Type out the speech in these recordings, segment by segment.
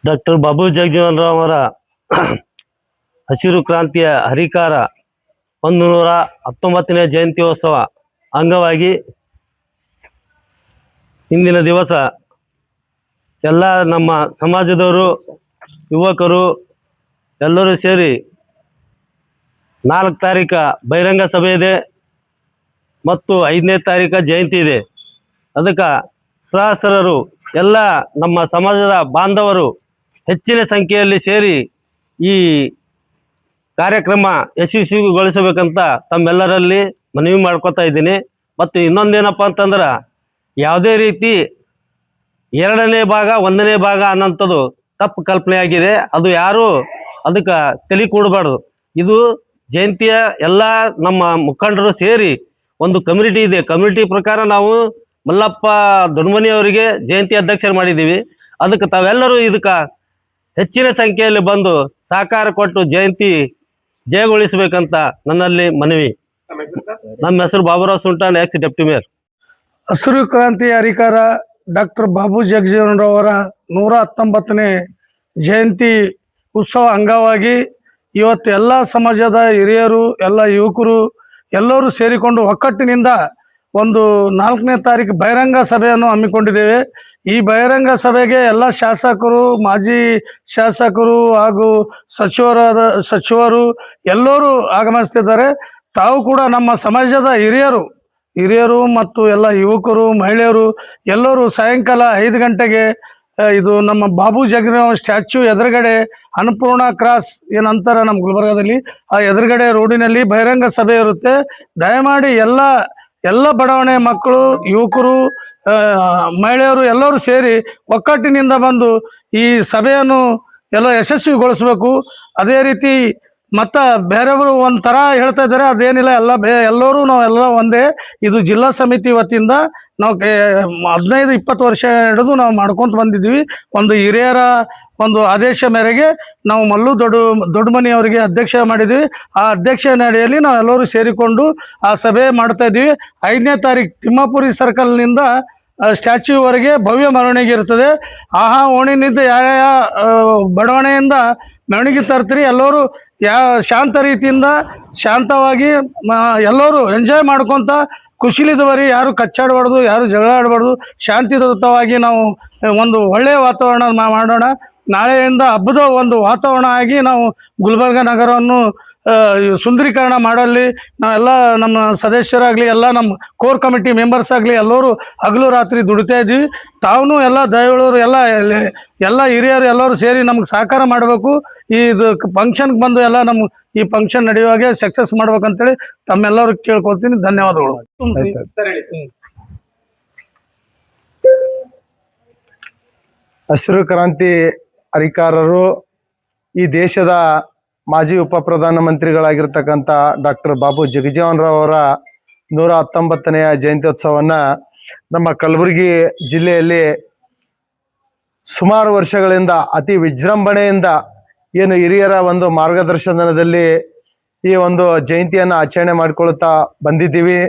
Doctor Babu Jagjivan Rao ಅವರ ಹಸಿರು ಕ್ರಾಂತಿಯ ಹರಿಕಾರ 119ನೇ ಜಯಂತ್ಯೋತ್ಸವ ಅಂಗವಾಗಿ ಇಂದಿನ ದಿವಸ ಎಲ್ಲ ನಮ್ಮ ಸಮಾಜದವರು ಯುವಕರು ಎಲ್ಲರೂ ಸೇರಿ 4 ತಾರೀಕು ಬಹಿರಂಗ ಸಭೆ ಇದೆ ಮತ್ತು 5ನೇ ತಾರೀಕು ಜಯಂತಿ ಇದೆ. ಅದಕ್ಕೆ ಸಹಸ್ರರು ಎಲ್ಲ ನಮ್ಮ ಸಮಾಜದ ಬಾಂಧವರು ಹೆಚ್ಚಿನ ಸಂಖ್ಯೆಯಲ್ಲಿ ಸೇರಿ ಈ ಕಾರ್ಯಕ್ರಮ ಯಶಸ್ವಿಗೊಳಿಸಬೇಕಂತ ತಮ್ಮೆಲ್ಲರಲ್ಲಿ ಮನವಿ ಮಾಡ್ಕೊತಾ ಇದ್ದೀನಿ. ಮತ್ತು ಇನ್ನೊಂದೇನಪ್ಪ ಅಂತಂದ್ರೆ ಯಾವುದೇ ರೀತಿ 2ನೇ ಭಾಗ 1ನೇ ಭಾಗ ಅನ್ನೋಂಥದ್ದು ತಪ್ಪು ಕಲ್ಪನೆ ಆಗಿದೆ. ಅದು ಯಾರು ಅದಕ್ಕೆ ತಲೆ ಕೂಡಬಾರ್ದು. ಇದು ಜಯಂತಿಯ ಎಲ್ಲ ನಮ್ಮ ಮುಖಂಡರು ಸೇರಿ ಒಂದು ಕಮ್ಯುನಿಟಿ ಇದೆ. ಕಮ್ಯುನಿಟಿ ಪ್ರಕಾರ ನಾವು ಮಲ್ಲಪ್ಪ ದೊಡ್ಡಮನಿ ಅವರಿಗೆ ಜಯಂತಿ ಅಧ್ಯಕ್ಷರು ಮಾಡಿದ್ದೀವಿ. ಅದಕ್ಕೆ ತಾವೆಲ್ಲರೂ ಇದಕ್ಕೆ ಹೆಚ್ಚಿನ ಸಂಖ್ಯೆಯಲ್ಲಿ ಬಂದು ಸಹಕಾರ ಕೊಟ್ಟು ಜಯಂತಿ ಜಯಗೊಳಿಸಬೇಕಂತ ನನ್ನಲ್ಲಿ ಮನವಿ. ನಮ್ಮ ಹೆಸರು ಬಾಬುರಾವ್ ಸುಂಟಾನ್, ಎಕ್ಸ್ ಡೆಪ್ಟಿ ಮೇಯರ್. ಹಸಿರು ಕ್ರಾಂತಿ ಹರಿಕಾರ ಡಾಕ್ಟರ್ ಬಾಬು ಜಗಜೀವನ್ ರಾವ್ ಅವರ 119ನೇ ಜಯಂತಿ ಉತ್ಸವ ಅಂಗವಾಗಿ ಇವತ್ತು ಎಲ್ಲ ಸಮಾಜದ ಹಿರಿಯರು, ಎಲ್ಲ ಯುವಕರು ಎಲ್ಲರೂ ಸೇರಿಕೊಂಡು ಒಕ್ಕಟ್ಟಿನಿಂದ ಒಂದು 4ನೇ ತಾರೀಕು ಬಹಿರಂಗ ಸಭೆಯನ್ನು ಹಮ್ಮಿಕೊಂಡಿದ್ದೇವೆ. ಈ ಬಹಿರಂಗ ಸಭೆಗೆ ಎಲ್ಲ ಶಾಸಕರು, ಮಾಜಿ ಶಾಸಕರು ಹಾಗೂ ಸಚಿವರು ಎಲ್ಲರೂ ಆಗಮಿಸ್ತಿದ್ದಾರೆ. ತಾವು ಕೂಡ ನಮ್ಮ ಸಮಾಜದ ಹಿರಿಯರು ಮತ್ತು ಎಲ್ಲ ಯುವಕರು, ಮಹಿಳೆಯರು ಎಲ್ಲರೂ ಸಾಯಂಕಾಲ 5 ಗಂಟೆಗೆ ಇದು ನಮ್ಮ ಬಾಬು ಜಗಜೀವನ್ ಸ್ಟ್ಯಾಚ್ಯೂ ಎದುರುಗಡೆ ಅನ್ನಪೂರ್ಣ ಕ್ರಾಸ್ ಏನಂತಾರೆ ನಮ್ಮ ಗುಲ್ಬರ್ಗಾದಲ್ಲಿ, ಆ ಎದುರುಗಡೆ ರೋಡಿನಲ್ಲಿ ಬಹಿರಂಗ ಸಭೆ ಇರುತ್ತೆ. ದಯಮಾಡಿ ಎಲ್ಲ ಬಡಾವಣೆ ಮಕ್ಕಳು, ಯುವಕರು, ಮಹಿಳೆಯರು ಎಲ್ಲರೂ ಸೇರಿ ಒಕ್ಕಟ್ಟಿನಿಂದ ಬಂದು ಈ ಸಭೆಯನ್ನು ಎಲ್ಲ ಯಶಸ್ವಿಗೊಳಿಸಬೇಕು. ಅದೇ ರೀತಿ ಮತ್ತು ಬೇರೆಯವರು ಒಂಥರ ಹೇಳ್ತಾ ಇದ್ದಾರೆ, ಅದೇನಿಲ್ಲ, ಎಲ್ಲರೂ ನಾವೆಲ್ಲ ಒಂದೇ. ಇದು ಜಿಲ್ಲಾ ಸಮಿತಿ ವತಿಯಿಂದ ನಾವು 15-20 ವರ್ಷ ಹಿಡಿದು ನಾವು ಮಾಡ್ಕೊತ ಬಂದಿದ್ದೀವಿ. ಒಂದು ಹಿರಿಯರ ಒಂದು ಆದೇಶ ಮೇರೆಗೆ ನಾವು ಮಲ್ಲು ದೊಡ್ಡಮನಿ ಅವರಿಗೆ ಅಧ್ಯಕ್ಷ ಮಾಡಿದ್ವಿ. ಆ ಅಧ್ಯಕ್ಷ ನಡೆಯಲ್ಲಿ ನಾವೆಲ್ಲರೂ ಸೇರಿಕೊಂಡು ಆ ಸಭೆ ಮಾಡ್ತಾ ಇದ್ದೀವಿ. 5ನೇ ತಾರೀಕು ತಿಮ್ಮಾಪುರಿ ಸರ್ಕಲ್ನಿಂದ ಸ್ಟ್ಯಾಚ್ಯೂವರೆಗೆ ಭವ್ಯ ಮೆರವಣಿಗೆ ಇರ್ತದೆ. ಓಣಿನಿಂದ ಬಡಾವಣೆಯಿಂದ ಮೆರವಣಿಗೆ ತರ್ತೀರಿ. ಎಲ್ಲರೂ ಶಾಂತ ರೀತಿಯಿಂದ ಶಾಂತವಾಗಿ ಎಲ್ಲರೂ ಎಂಜಾಯ್ ಮಾಡ್ಕೊತ ಖುಷಿಲಿದ್ದವರಿ. ಯಾರು ಕಚ್ಚಾಡಬಾರ್ದು, ಯಾರು ಜಗಳ ಆಡಬಾರ್ದು, ಶಾಂತಿಯುತವಾಗಿ ನಾವು ಒಂದು ಒಳ್ಳೆಯ ವಾತಾವರಣ ಮಾಡೋಣ. ನಾಳೆಯಿಂದ ಹಬ್ಬದ ಒಂದು ವಾತಾವರಣ ಆಗಿ ನಾವು ಗುಲ್ಬರ್ಗ ನಗರವನ್ನು ಸುಂದರೀಕರಣ ಮಾಡಲಿ ನಾವೆಲ್ಲ ನಮ್ಮ ಸದಸ್ಯರಾಗಲಿ, ಎಲ್ಲ ನಮ್ಮ ಕೋರ್ ಕಮಿಟಿ ಮೆಂಬರ್ಸ್ ಆಗಲಿ ಎಲ್ಲರೂ ಹಗಲು ರಾತ್ರಿ ದುಡಿತಾ ಇದ್ದೀವಿ. ತಾವು ಎಲ್ಲ ದಯಗಳವರು ಎಲ್ಲ ಹಿರಿಯರು ಎಲ್ಲರೂ ಸೇರಿ ನಮ್ಗೆ ಸಹಕಾರ ಮಾಡಬೇಕು. ಇದು ಫಂಕ್ಷನ್ಗೆ ಬಂದು ಎಲ್ಲ ನಮ್ಮ ಈ ಫಂಕ್ಷನ್ ನಡೆಯುವಾಗೆ ಸಕ್ಸಸ್ ಮಾಡ್ಬೇಕಂತೇಳಿ ತಮ್ಮೆಲ್ಲರೂ ಕೇಳ್ಕೊಳ್ತೀನಿ. ಧನ್ಯವಾದಗಳು. ಹಸಿರು ಕ್ರಾಂತಿ ಹರಿಕಾರರು ಈ ದೇಶದ ಮಾಜಿ ಉಪ ಪ್ರಧಾನಮಂತ್ರಿಗಳಾಗಿರ್ತಕ್ಕಂಥ ಡಾಕ್ಟರ್ ಬಾಬು ಜಗಜೀವನ್ ರಾವ್ ಅವರ 119ನೇ ಜಯಂತ್ಯೋತ್ಸವವನ್ನು ನಮ್ಮ ಕಲಬುರಗಿ ಜಿಲ್ಲೆಯಲ್ಲಿ ಸುಮಾರು ವರ್ಷಗಳಿಂದ ಅತಿ ವಿಜೃಂಭಣೆಯಿಂದ ಏನು ಹಿರಿಯರ ಒಂದು ಮಾರ್ಗದರ್ಶನದಲ್ಲಿ ಈ ಒಂದು ಜಯಂತಿಯನ್ನು ಆಚರಣೆ ಮಾಡಿಕೊಳ್ತಾ ಬಂದಿದ್ದೀವಿ.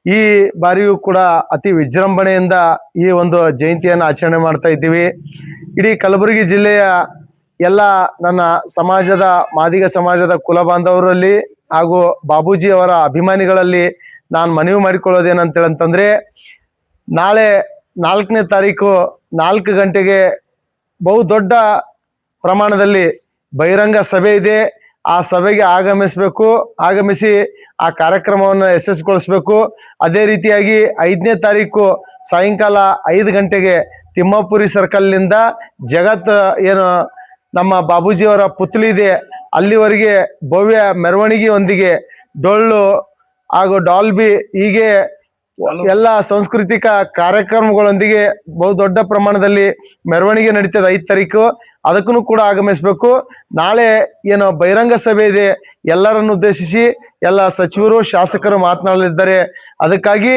ಈ ಬಾರಿಯೂ ಕೂಡ ಅತಿ ವಿಜೃಂಭಣೆಯಿಂದ ಈ ಒಂದು ಜಯಂತಿಯನ್ನು ಆಚರಣೆ ಮಾಡ್ತಾ ಇದ್ದೀವಿ. ಇಡೀ ಕಲಬುರಗಿ ಜಿಲ್ಲೆಯ ಎಲ್ಲ ನನ್ನ ಸಮಾಜದ ಮಾದಿಗ ಸಮಾಜದ ಕುಲ ಬಾಂಧವರಲ್ಲಿ ಹಾಗೂ ಬಾಬೂಜಿ ಅವರ ಅಭಿಮಾನಿಗಳಲ್ಲಿ ನಾನು ಮನವಿ ಮಾಡಿಕೊಳ್ಳೋದೇನಂತಂದ್ರೆ, ನಾಳೆ 4ನೇ ತಾರೀಕು 4 ಗಂಟೆಗೆ ಬಹುದೊಡ್ಡ ಪ್ರಮಾಣದಲ್ಲಿ ಬಹಿರಂಗ ಸಭೆ ಇದೆ. ಆ ಸಭೆಗೆ ಆಗಮಿಸಿ ಆ ಕಾರ್ಯಕ್ರಮವನ್ನು ಯಶಸ್ವಿಗೊಳಿಸಬೇಕು. ಅದೇ ರೀತಿಯಾಗಿ 5ನೇ ತಾರೀಕು ಸಾಯಂಕಾಲ 5 ಗಂಟೆಗೆ ತಿಮ್ಮಾಪುರಿ ಸರ್ಕಲ್ನಿಂದ ಏನು ನಮ್ಮ ಬಾಬೂಜಿಯವರ ಪುತ್ಲಿ ಇದೆ ಅಲ್ಲಿವರೆಗೆ ಭವ್ಯ ಮೆರವಣಿಗೆಯೊಂದಿಗೆ ಡೊಳ್ಳು ಹಾಗೂ ಡಾಲ್ಬಿ ಹೀಗೆ ಎಲ್ಲ ಸಾಂಸ್ಕೃತಿಕ ಕಾರ್ಯಕ್ರಮಗಳೊಂದಿಗೆ ಬಹುದೊಡ್ಡ ಪ್ರಮಾಣದಲ್ಲಿ ಮೆರವಣಿಗೆ ನಡೀತದೆ 5 ತಾರೀಕು. ಅದಕ್ಕೂ ಕೂಡ ಆಗಮಿಸಬೇಕು. ನಾಳೆ ಏನು ಬಹಿರಂಗ ಸಭೆ ಇದೆ, ಎಲ್ಲರನ್ನು ಉದ್ದೇಶಿಸಿ ಎಲ್ಲ ಸಚಿವರು ಶಾಸಕರು ಮಾತನಾಡಲಿದ್ದಾರೆ. ಅದಕ್ಕಾಗಿ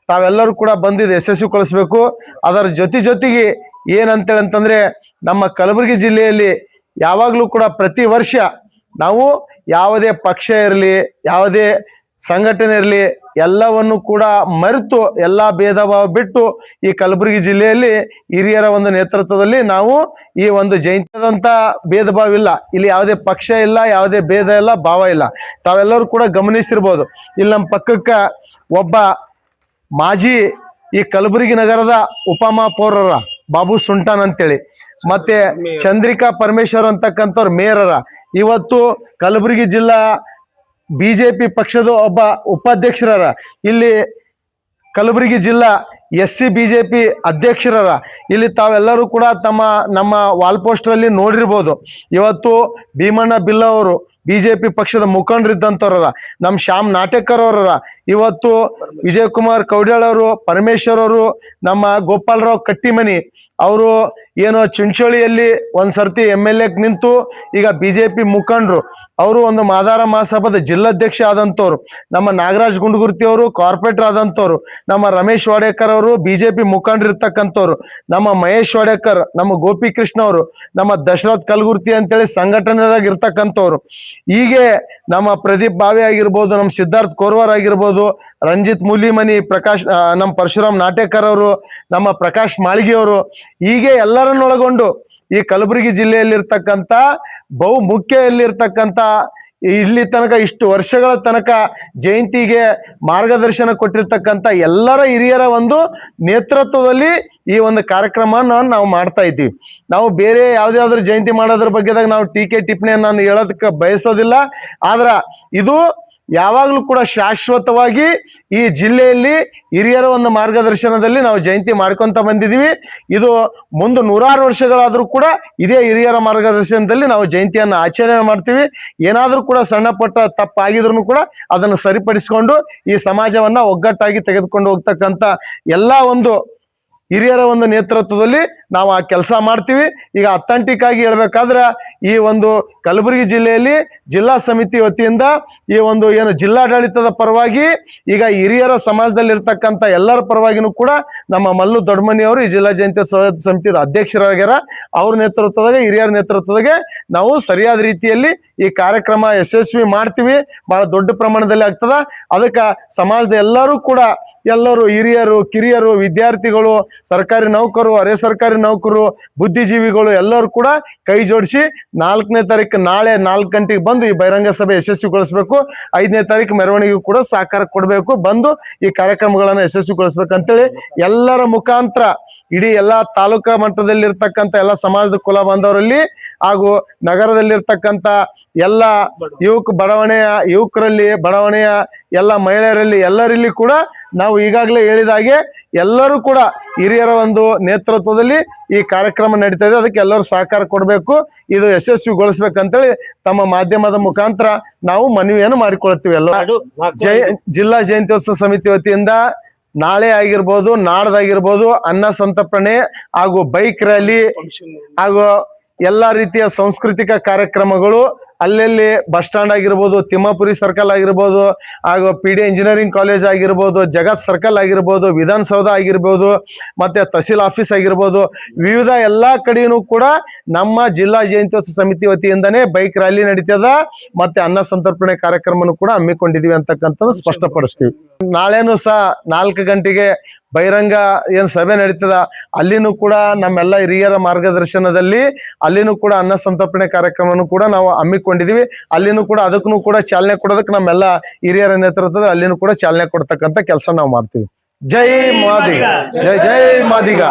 ತಾವೆಲ್ಲರೂ ಕೂಡ ಬಂದಿದ್ದು ಯಶಸ್ವಿಗೊಳಿಸಬೇಕು. ಅದರ ಜೊತೆಗೆ ಏನಂತೇಳಂತಂದ್ರೆ, ನಮ್ಮ ಕಲಬುರಗಿ ಜಿಲ್ಲೆಯಲ್ಲಿ ಯಾವಾಗಲೂ ಕೂಡ ಪ್ರತಿ ವರ್ಷ ನಾವು ಯಾವುದೇ ಪಕ್ಷ ಇರಲಿ, ಯಾವುದೇ ಸಂಘಟನೆ ಇರಲಿ, ಎಲ್ಲವನ್ನು ಕೂಡ ಮರೆತು ಎಲ್ಲಾ ಭೇದ ಭಾವ ಬಿಟ್ಟು ಈ ಕಲಬುರಗಿ ಜಿಲ್ಲೆಯಲ್ಲಿ ಹಿರಿಯರ ಒಂದು ನೇತೃತ್ವದಲ್ಲಿ ನಾವು ಈ ಒಂದು ಜಯಂತಿಯಾದಂತ ಭೇದ ಭಾವ ಇಲ್ಲ. ಇಲ್ಲಿ ಯಾವುದೇ ಪಕ್ಷ ಇಲ್ಲ, ಯಾವುದೇ ಭೇದ ಇಲ್ಲ, ಭಾವ ಇಲ್ಲ. ತಾವೆಲ್ಲರೂ ಕೂಡ ಗಮನಿಸಿರ್ಬೋದು. ಇಲ್ಲಿ ನಮ್ಮ ಪಕ್ಕಕ್ಕ ಒಬ್ಬ ಮಾಜಿ ಈ ಕಲಬುರಗಿ ನಗರದ ಉಪಮಹಾಪೌರರ ಬಾಬು ಸುಂಟಾನ್ ಅಂತೇಳಿ, ಮತ್ತೆ ಚಂದ್ರಿಕಾ ಪರಮೇಶ್ವರ್ ಅಂತಕ್ಕಂಥವ್ರ ಮೇಯರರ, ಇವತ್ತು ಕಲಬುರಗಿ ಜಿಲ್ಲಾ ಬಿಜೆಪಿ ಪಕ್ಷದ ಒಬ್ಬ ಉಪಾಧ್ಯಕ್ಷರರ, ಇಲ್ಲಿ ಕಲಬುರಗಿ ಜಿಲ್ಲಾ SC ಬಿಜೆಪಿ ಅಧ್ಯಕ್ಷರರ. ಇಲ್ಲಿ ತಾವೆಲ್ಲರೂ ಕೂಡ ನಮ್ಮ ವಾಲ್ ಪೋಸ್ಟರ್ ಅಲ್ಲಿ ನೋಡಿರ್ಬೋದು. ಇವತ್ತು ಭೀಮಣ್ಣ ಬಿಲ್ಲ ಅವರು ಬಿಜೆಪಿ ಪಕ್ಷದ ಮುಖಂಡರಿದ್ದಂಥವ್ರ, ನಮ್ಮ ಶ್ಯಾಮ್ ನಾಟೇಕರ್ ಅವರ, ಇವತ್ತು ವಿಜಯ್ ಕುಮಾರ್ ಕೌಡ್ಯಾಳ್ ಅವರು, ಪರಮೇಶ್ವರ್ ಅವರು, ನಮ್ಮ ಗೋಪಾಲರಾವ್ ಕಟ್ಟಿಮನಿ ಅವರು ಏನೋ ಚಿಂಚೋಳಿಯಲ್ಲಿ ಒಂದ್ಸರ್ತಿ MLA ನಿಂತು ಈಗ ಬಿಜೆಪಿ ಮುಖಂಡರು. ಅವರು ಒಂದು ಮಾದಾರ ಮಹಾಸಭಾದ ಜಿಲ್ಲಾಧ್ಯಕ್ಷ ಆದಂಥವ್ರು. ನಮ್ಮ ನಾಗರಾಜ್ ಗುಂಡಗುರ್ತಿ ಅವರು ಕಾರ್ಪೊರೇಟರ್ ಆದಂಥವ್ರು. ನಮ್ಮ ರಮೇಶ್ ವಾಡೇಕರ್ ಅವರು ಬಿಜೆಪಿ ಮುಖಂಡರಿರ್ತಕ್ಕಂಥವ್ರು. ನಮ್ಮ ಮಹೇಶ್ ವಾಡೇಕರ್, ನಮ್ಮ ಗೋಪಿಕೃಷ್ಣ ಅವರು, ನಮ್ಮ ದಶರಥ್ ಕಲ್ಗುರ್ತಿ ಅಂತೇಳಿ ಸಂಘಟನೆದಾಗ ಇರ್ತಕ್ಕಂಥವ್ರು. ಹೀಗೆ ನಮ್ಮ ಪ್ರದೀಪ್ ಬಾವಿ ಆಗಿರ್ಬೋದು, ನಮ್ಮ ಸಿದ್ಧಾರ್ಥ್ ಕೋರ್ವಾರ್ ಆಗಿರ್ಬೋದು, ರಂಜಿತ್ ಮೂಲಿಮನಿ, ನಮ್ಮ ಪರಶುರಾಮ್ ನಾಟೇಕರ್ ಅವರು, ನಮ್ಮ ಪ್ರಕಾಶ್ ಮಾಳ್ಗಿ ಅವರು, ಹೀಗೆ ಎಲ್ಲರನ್ನೊಳಗೊಂಡು ಈ ಕಲಬುರಗಿ ಜಿಲ್ಲೆಯಲ್ಲಿರ್ತಕ್ಕಂಥ ಬಹು ಮುಖ್ಯದಲ್ಲಿರ್ತಕ್ಕಂಥ ಇಲ್ಲಿ ತನಕ ಇಷ್ಟು ವರ್ಷಗಳ ತನಕ ಜಯಂತಿಗೆ ಮಾರ್ಗದರ್ಶನ ಕೊಟ್ಟಿರ್ತಕ್ಕಂಥ ಎಲ್ಲರ ಹಿರಿಯರ ಒಂದು ನೇತೃತ್ವದಲ್ಲಿ ಈ ಒಂದು ಕಾರ್ಯಕ್ರಮನ ನಾವು ಮಾಡ್ತಾ ಇದ್ದೀವಿ. ನಾವು ಬೇರೆ ಯಾವ್ದಾದ್ರು ಜಯಂತಿ ಮಾಡೋದ್ರ ಬಗ್ಗೆದಾಗ ನಾವು ಟೀಕೆ ಟಿಪ್ಪಣಿಯನ್ನು ನಾನು ಹೇಳೋದಕ್ಕೆ ಬಯಸೋದಿಲ್ಲ. ಆದ್ರ ಇದು ಯಾವಾಗ್ಲೂ ಕೂಡ ಶಾಶ್ವತವಾಗಿ ಈ ಜಿಲ್ಲೆಯಲ್ಲಿ ಹಿರಿಯರ ಒಂದು ಮಾರ್ಗದರ್ಶನದಲ್ಲಿ ನಾವು ಜಯಂತಿ ಮಾಡ್ಕೊಂತ ಬಂದಿದೀವಿ. ಇದು ಮುಂದೆ 100 ವರ್ಷಗಳಾದ್ರೂ ಕೂಡ ಇದೇ ಹಿರಿಯರ ಮಾರ್ಗದರ್ಶನದಲ್ಲಿ ನಾವು ಜಯಂತಿಯನ್ನ ಆಚರಣೆ ಮಾಡ್ತೀವಿ. ಏನಾದ್ರೂ ಕೂಡ ಸಣ್ಣ ಪಟ್ಟ ತಪ್ಪಾಗಿದ್ರು ಕೂಡ ಅದನ್ನು ಸರಿಪಡಿಸಿಕೊಂಡು ಈ ಸಮಾಜವನ್ನ ಒಗ್ಗಟ್ಟಾಗಿ ತೆಗೆದುಕೊಂಡು ಹೋಗ್ತಕ್ಕಂಥ ಎಲ್ಲಾ ಒಂದು ಹಿರಿಯರ ಒಂದು ನೇತೃತ್ವದಲ್ಲಿ ನಾವು ಆ ಕೆಲಸ ಮಾಡ್ತೀವಿ. ಈಗ ಅಥೆಂಟಿಕ್ ಆಗಿ ಹೇಳ್ಬೇಕಾದ್ರೆ ಈ ಒಂದು ಕಲಬುರಗಿ ಜಿಲ್ಲೆಯಲ್ಲಿ ಜಿಲ್ಲಾ ಸಮಿತಿ ವತಿಯಿಂದ ಈ ಒಂದು ಏನು ಜಿಲ್ಲಾಡಳಿತದ ಪರವಾಗಿ ಈಗ ಹಿರಿಯರ ಸಮಾಜದಲ್ಲಿ ಇರ್ತಕ್ಕಂಥ ಎಲ್ಲರ ಪರವಾಗಿನೂ ಕೂಡ ನಮ್ಮ ಮಲ್ಲು ದೊಡ್ಡಮನಿ ಅವರು ಈ ಜಿಲ್ಲಾ ಜಯಂತಿ ಸಮಿತಿಯ ಅಧ್ಯಕ್ಷರಾಗ್ಯಾರ. ಅವ್ರ ನೇತೃತ್ವದಾಗ, ಹಿರಿಯರ ನೇತೃತ್ವದಾಗೆ ನಾವು ಸರಿಯಾದ ರೀತಿಯಲ್ಲಿ ಈ ಕಾರ್ಯಕ್ರಮ ಯಶಸ್ವಿ ಮಾಡ್ತೀವಿ. ಬಹಳ ದೊಡ್ಡ ಪ್ರಮಾಣದಲ್ಲಿ ಆಗ್ತದ. ಅದಕ್ಕೆ ಸಮಾಜದ ಎಲ್ಲರೂ ಹಿರಿಯರು, ಕಿರಿಯರು, ವಿದ್ಯಾರ್ಥಿಗಳು, ಸರ್ಕಾರಿ ನೌಕರು, ಅರೆ ಸರ್ಕಾರಿ ನೌಕರು, ಬುದ್ಧಿಜೀವಿಗಳು ಎಲ್ಲರೂ ಕೂಡ ಕೈ ಜೋಡಿಸಿ 4ನೇ ತಾರೀಕು ನಾಳೆ 4 ಗಂಟೆಗೆ ಬಂದು ಈ ಬಹಿರಂಗ ಸಭೆ ಯಶಸ್ವಿಗೊಳಿಸಬೇಕು. 5ನೇ ತಾರೀಕು ಮೆರವಣಿಗೆ ಕೂಡ ಸಹಕಾರ ಕೊಡಬೇಕು, ಬಂದು ಈ ಕಾರ್ಯಕ್ರಮಗಳನ್ನ ಯಶಸ್ವಿಗೊಳಿಸ್ಬೇಕಂತೇಳಿ ಎಲ್ಲರ ಮುಖಾಂತರ ಇಡೀ ಎಲ್ಲಾ ತಾಲೂಕಾ ಮಟ್ಟದಲ್ಲಿರ್ತಕ್ಕಂಥ ಎಲ್ಲ ಸಮಾಜದ ಕುಲ ಬಾಂಧವರಲ್ಲಿ ಹಾಗೂ ನಗರದಲ್ಲಿರ್ತಕ್ಕಂಥ ಎಲ್ಲ ಯುವಕರಲ್ಲಿ, ಬಡಾವಣೆಯ ಎಲ್ಲ ಮಹಿಳೆಯರಲ್ಲಿ, ಎಲ್ಲರಲ್ಲಿ ಕೂಡ ನಾವು ಈಗಾಗಲೇ ಹೇಳಿದ ಹಾಗೆ ಎಲ್ಲರೂ ಕೂಡ ಹಿರಿಯರ ಒಂದು ನೇತೃತ್ವದಲ್ಲಿ ಈ ಕಾರ್ಯಕ್ರಮ ನಡೀತಾ ಇದೆ. ಅದಕ್ಕೆ ಎಲ್ಲರೂ ಸಹಕಾರ ಕೊಡಬೇಕು, ಇದು ಯಶಸ್ವಿಗೊಳಿಸ್ಬೇಕಂತೇಳಿ ತಮ್ಮ ಮಾಧ್ಯಮದ ಮುಖಾಂತರ ನಾವು ಮನವಿಯನ್ನು ಮಾಡಿಕೊಳ್ತೀವಿ. ಜಿಲ್ಲಾ ಜಯಂತ್ಯೋತ್ಸವ ಸಮಿತಿ ವತಿಯಿಂದ ನಾಳೆ ಆಗಿರ್ಬೋದು, ನಾಡ್ದಾಗಿರ್ಬೋದು ಅನ್ನ ಸಂತರ್ಪಣೆ ಹಾಗೂ ಬೈಕ್ ರ್ಯಾಲಿ ಹಾಗೂ ಎಲ್ಲಾ ರೀತಿಯ ಸಾಂಸ್ಕೃತಿಕ ಕಾರ್ಯಕ್ರಮಗಳು ಅಲ್ಲಲ್ಲಿ ಬಸ್ ಸ್ಟ್ಯಾಂಡ್ ಆಗಿರ್ಬೋದು, ತಿಮ್ಮಾಪುರಿ ಸರ್ಕಲ್ ಆಗಿರ್ಬೋದು, ಹಾಗೂ PD ಇಂಜಿನಿಯರಿಂಗ್ ಕಾಲೇಜ್ ಆಗಿರ್ಬೋದು, ಜಗತ್ ಸರ್ಕಲ್ ಆಗಿರ್ಬೋದು, ವಿಧಾನಸೌಧ ಆಗಿರ್ಬೋದು, ಮತ್ತೆ ತಹಸೀಲ್ ಆಫೀಸ್ ಆಗಿರ್ಬೋದು, ವಿವಿಧ ಎಲ್ಲಾ ಕಡೆಯೂ ಕೂಡ ನಮ್ಮ ಜಿಲ್ಲಾ ಜಯಂತ್ಯೋತ್ಸವ ಸಮಿತಿ ವತಿಯಿಂದನೇ ಬೈಕ್ ರ್ಯಾಲಿ ನಡೀತದ. ಮತ್ತೆ ಅನ್ನ ಸಂತರ್ಪಣೆ ಕಾರ್ಯಕ್ರಮನು ಕೂಡ ಹಮ್ಮಿಕೊಂಡಿದೀವಿ ಅಂತಕ್ಕಂಥದ್ದು ಸ್ಪಷ್ಟಪಡಿಸ್ತೀವಿ. ನಾಳೆನೂ ಸಹ 4 ಗಂಟೆಗೆ ಬಹಿರಂಗ ಏನ್ ಸಭೆ ನಡೀತದ, ಅಲ್ಲಿನೂ ಕೂಡ ನಮ್ಮೆಲ್ಲ ಹಿರಿಯರ ಮಾರ್ಗದರ್ಶನದಲ್ಲಿ ಅಲ್ಲಿನೂ ಕೂಡ ಅನ್ನ ಸಂತರ್ಪಣೆ ಕಾರ್ಯಕ್ರಮನು ಕೂಡ ನಾವು ಹಮ್ಮಿಕೊಂಡಿದೀವಿ. ಅಲ್ಲಿನೂ ಕೂಡ ಅದಕ್ಕೂ ಕೂಡ ಚಾಲನೆ ಕೊಡೋದಕ್ಕೆ ನಮ್ಮೆಲ್ಲ ಹಿರಿಯರ ನೇತೃತ್ವದಲ್ಲಿ ಅಲ್ಲಿನೂ ಕೂಡ ಚಾಲನೆ ಕೊಡ್ತಕ್ಕಂಥ ಕೆಲಸ ನಾವು ಮಾಡ್ತೀವಿ. ಜೈ ಮಾದಿಗ, ಜೈ ಜೈ ಮಾದಿಗ.